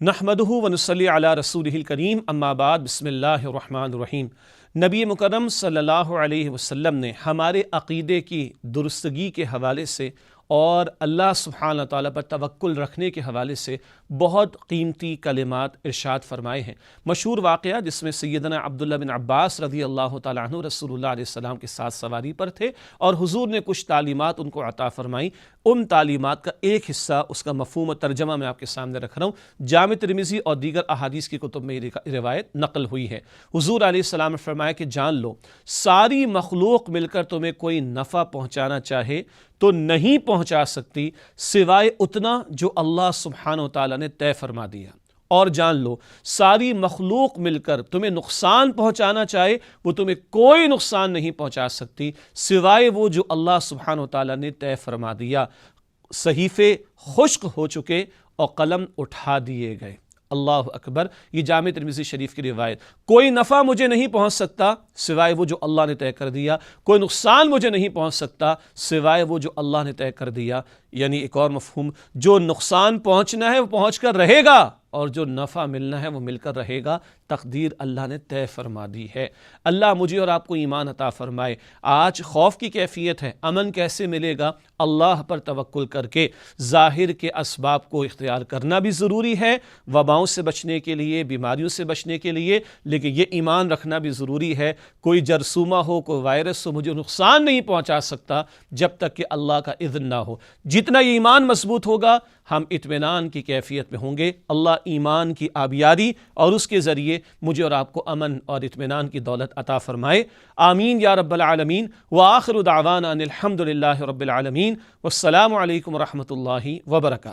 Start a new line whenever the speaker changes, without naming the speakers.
نحمدہ ونصلی علی رسولہ الکریم اما بعد بسم اللہ الرحمن الرحیم۔ نبی مکرم صلی اللہ علیہ وسلم نے ہمارے عقیدے کی درستگی کے حوالے سے اور اللہ سبحانہ تعالیٰ پر توکل رکھنے کے حوالے سے بہت قیمتی کلمات ارشاد فرمائے ہیں۔ مشہور واقعہ جس میں سیدنا عبداللہ بن عباس رضی اللہ تعالیٰ عنہ رسول اللہ علیہ السلام کے ساتھ سواری پر تھے اور حضور نے کچھ تعلیمات ان کو عطا فرمائیں۔ ان تعلیمات کا ایک حصہ، اس کا مفہوم و ترجمہ میں آپ کے سامنے رکھ رہا ہوں۔ جامع ترمذی اور دیگر احادیث کی کتب میں یہ روایت نقل ہوئی ہے۔ حضور علیہ السلام نے فرمایا کہ جان لو، ساری مخلوق مل کر تمہیں کوئی نفع پہنچانا چاہے تو نہیں پہنچا سکتی سوائے اتنا جو اللہ سبحانہ وتعالی نے طے فرما دیا، اور جان لو ساری مخلوق مل کر تمہیں نقصان پہنچانا چاہے وہ تمہیں کوئی نقصان نہیں پہنچا سکتی سوائے وہ جو اللہ سبحانہ وتعالی نے طے فرما دیا۔ صحیفے خشک ہو چکے اور قلم اٹھا دیے گئے۔ اللہ اکبر۔ یہ جامع ترمذی شریف کی روایت۔ کوئی نفع مجھے نہیں پہنچ سکتا سوائے وہ جو اللہ نے طے کر دیا، کوئی نقصان مجھے نہیں پہنچ سکتا سوائے وہ جو اللہ نے طے کر دیا۔ یعنی ایک اور مفہوم، جو نقصان پہنچنا ہے وہ پہنچ کر رہے گا اور جو نفع ملنا ہے وہ مل کر رہے گا۔ تقدیر اللہ نے طے فرما دی ہے۔ اللہ مجھے اور آپ کو ایمان عطا فرمائے۔ آج خوف کی کیفیت ہے، امن کیسے ملے گا؟ اللہ پر توکل کر کے ظاہر کے اسباب کو اختیار کرنا بھی ضروری ہے، وباؤں سے بچنے کے لیے، بیماریوں سے بچنے کے لیے، لیکن یہ ایمان رکھنا بھی ضروری ہے کوئی جرثومہ ہو، کوئی وائرس ہو، مجھے نقصان نہیں پہنچا سکتا جب تک کہ اللہ کا اذن نہ ہو۔ جتنا یہ ایمان مضبوط ہوگا ہم اطمینان کی کیفیت میں ہوں گے۔ اللہ ایمان کی آبیاری اور اس کے ذریعے مجھے اور آپ کو امن اور اطمینان کی دولت عطا فرمائے۔ آمین یا رب العالمین۔ وآخر دعوانا ان الحمد للہ رب العالمین۔ والسلام علیکم ورحمۃ اللہ وبرکاتہ۔